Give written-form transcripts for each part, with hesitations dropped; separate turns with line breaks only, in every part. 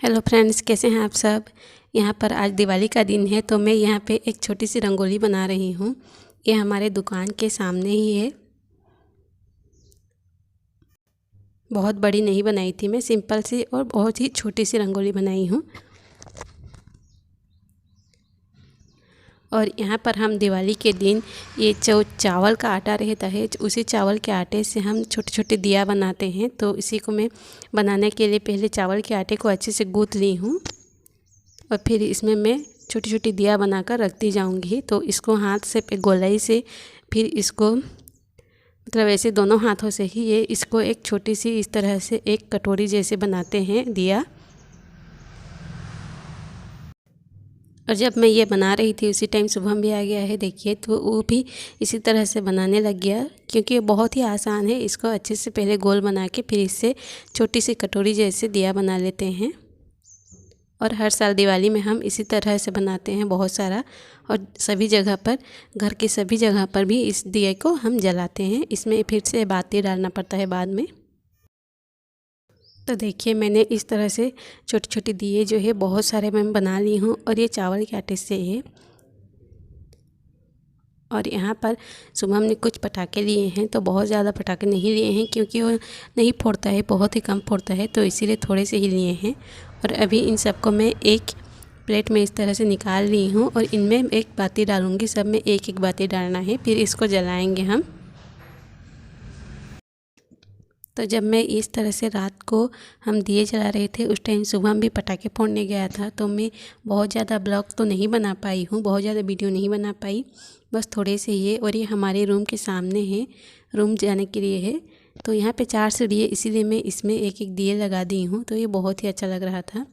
Hello friends, कैसे हैं आप सब। यहाँ पर आज दिवाली का दिन है तो मैं यहाँ पे एक छोटी सी रंगोली बना रही हूँ। ये हमारे दुकान के सामने ही है। बहुत बड़ी नहीं बनाई थी मैं, सिंपल सी और बहुत ही छोटी सी रंगोली बनाई हूँ। और यहाँ पर हम दिवाली के दिन ये जो चावल का आटा रहता है, उसी चावल के आटे से हम छोटे छोटे दिया बनाते हैं। तो इसी को मैं बनाने के लिए पहले चावल के आटे को अच्छे से गूँथ ली हूँ और फिर इसमें मैं छोटी छोटी दिया बनाकर रखती जाऊंगी। तो इसको हाथ से गोलाई से फिर इसको मतलब ऐसे दोनों हाथों से ही ये इसको एक छोटी सी इस तरह से एक कटोरी जैसे बनाते हैं दिया। और जब मैं ये बना रही थी उसी टाइम शुभम भी आ गया है, देखिए। तो वो भी इसी तरह से बनाने लग गया, क्योंकि ये बहुत ही आसान है। इसको अच्छे से पहले गोल बना के फिर इससे छोटी सी कटोरी जैसे दिया बना लेते हैं। और हर साल दिवाली में हम इसी तरह से बनाते हैं बहुत सारा, और सभी जगह पर, घर के सभी जगह पर भी इस दिए को हम जलाते हैं। इसमें फिर से बाती डालना पड़ता है बाद में। तो देखिए, मैंने इस तरह से छोटी छोटी दिए जो है बहुत सारे मैं बना ली हूँ, और ये चावल के आटे से है। और यहाँ पर शुभम ने कुछ पटाखे लिए हैं, तो बहुत ज़्यादा पटाखे नहीं लिए हैं क्योंकि वो नहीं फोड़ता है, बहुत ही कम फोड़ता है, तो इसीलिए थोड़े से ही लिए हैं। और अभी इन सबको मैं एक प्लेट में इस तरह से निकाल ली हूँ, और इनमें एक बाती डालूँगी। सब में एक एक बाती डालना है, फिर इसको जलाएंगे हम। तो जब मैं इस तरह से रात को हम दिए जला रहे थे, उस टाइम शुभम भी पटाखे फोड़ने गया था। तो मैं बहुत ज़्यादा ब्लॉग तो नहीं बना पाई हूँ, बहुत ज़्यादा वीडियो नहीं बना पाई, बस थोड़े से ही है। और ये हमारे रूम के सामने है, रूम जाने के लिए है। तो यहाँ पे 4 सीढ़ी है, इसीलिए मैं इसमें एक एक दिए लगा दी हूँ। तो ये बहुत ही अच्छा लग रहा था।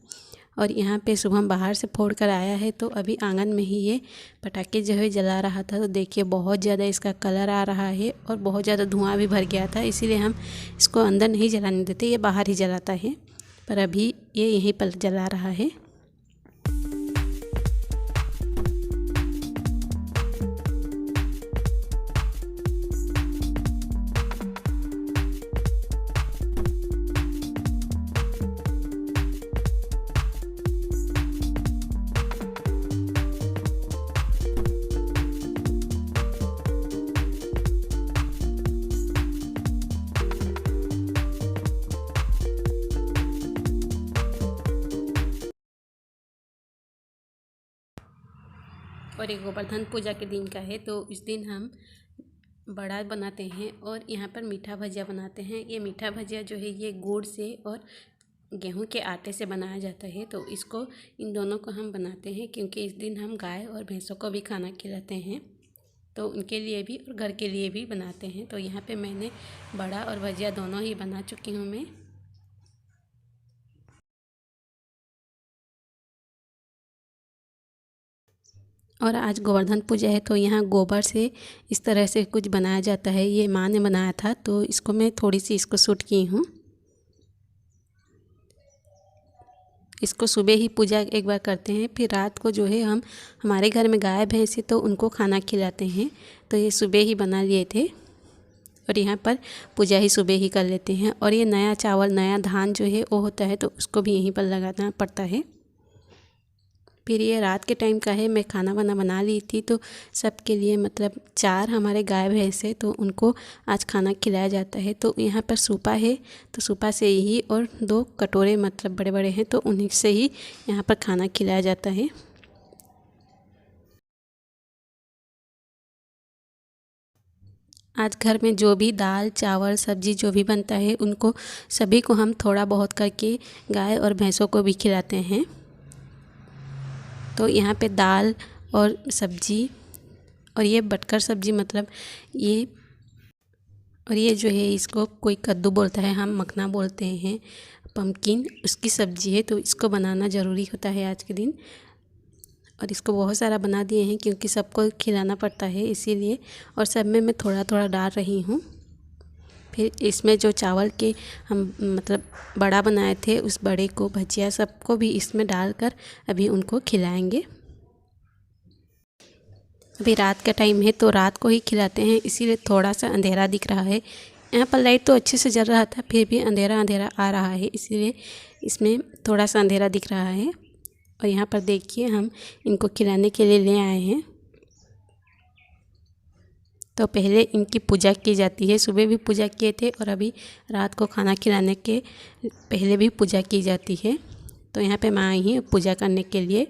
और यहाँ पे शुभम बाहर से फोड़ कर आया है, तो अभी आंगन में ही ये पटाखे जो है जला रहा था। तो देखिए, बहुत ज़्यादा इसका कलर आ रहा है और बहुत ज़्यादा धुआं भी भर गया था, इसीलिए हम इसको अंदर नहीं जलाने देते, ये बाहर ही जलाता है। पर अभी ये यहीं पर जला रहा है। और ये गोवर्धन पूजा के दिन का है, तो इस दिन हम बड़ा बनाते हैं और यहाँ पर मीठा भजिया बनाते हैं। ये मीठा भजिया जो है ये गुड़ से और गेहूं के आटे से बनाया जाता है। तो इसको, इन दोनों को हम बनाते हैं क्योंकि इस दिन हम गाय और भैंसों को भी खाना खिलाते हैं, तो उनके लिए भी और घर के लिए भी बनाते हैं। तो यहाँ पे मैंने बड़ा और भजिया दोनों ही बना चुकी हूँ मैं। और आज गोवर्धन पूजा है, तो यहाँ गोबर से इस तरह से कुछ बनाया जाता है। ये माँ ने बनाया था, तो इसको मैं थोड़ी सी इसको शूट की हूँ। इसको सुबह ही पूजा एक बार करते हैं, फिर रात को जो है हम, हमारे घर में गाय भैंस है तो उनको खाना खिलाते हैं। तो ये सुबह ही बना लिए थे और यहाँ पर पूजा ही सुबह ही कर लेते हैं। और ये नया चावल, नया धान जो है वो होता है, तो उसको भी यहीं पर लगाना पड़ता है। फिर ये रात के टाइम का है, मैं खाना वाना बना ली थी, तो सबके लिए मतलब 4 हमारे गाय भैंस है, तो उनको आज खाना खिलाया जाता है। तो यहाँ पर सूपा है, तो सूपा से ही, और 2 कटोरे मतलब बड़े बड़े हैं, तो उन्हीं से ही यहाँ पर खाना खिलाया जाता है। आज घर में जो भी दाल चावल सब्जी जो भी बनता है, उनको सभी को हम थोड़ा बहुत करके गाय और भैंसों को भी खिलाते हैं। तो यहाँ पे दाल और सब्जी, और ये बटकर सब्जी मतलब ये, और ये जो है इसको कोई कद्दू बोलता है, हम मखना बोलते हैं, पम्पकिन, उसकी सब्जी है। तो इसको बनाना ज़रूरी होता है आज के दिन, और इसको बहुत सारा बना दिए हैं क्योंकि सबको खिलाना पड़ता है इसीलिए। और सब में मैं थोड़ा थोड़ा डाल रही हूँ। फिर इसमें जो चावल के हम मतलब बड़ा बनाए थे, उस बड़े को, भजिया सबको भी इसमें डालकर अभी उनको खिलाएंगे। अभी रात का टाइम है, तो रात को ही खिलाते हैं, इसीलिए थोड़ा सा अंधेरा दिख रहा है। यहाँ पर लाइट तो अच्छे से जल रहा था, फिर भी अंधेरा अंधेरा आ रहा है, इसीलिए इसमें थोड़ा सा अंधेरा दिख रहा है। और यहाँ पर देखिए हम इनको खिलाने के लिए ले आए हैं। तो पहले इनकी पूजा की जाती है, सुबह भी पूजा किए थे और अभी रात को खाना खिलाने के पहले भी पूजा की जाती है। तो यहाँ पे मैं आई हूँ पूजा करने के लिए।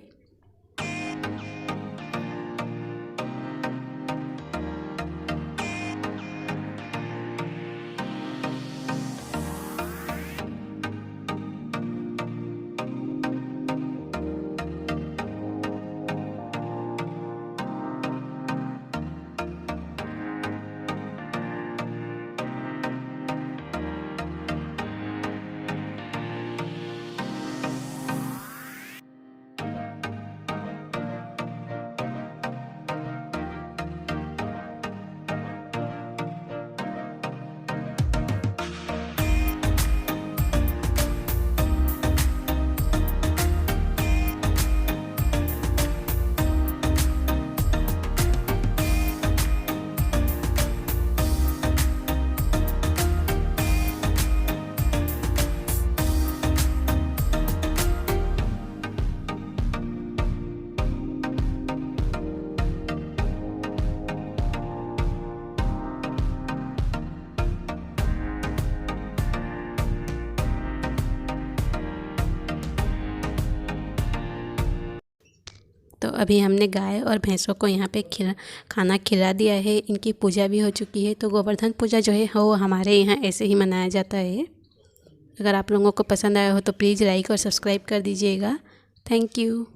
तो अभी हमने गाय और भैंसों को यहाँ पे खाना खिला दिया है। इनकी पूजा भी हो चुकी है। तो गोवर्धन पूजा जो है वो हमारे यहाँ ऐसे ही मनाया जाता है। अगर आप लोगों को पसंद आया हो तो प्लीज़ लाइक और सब्सक्राइब कर दीजिएगा। Thank you.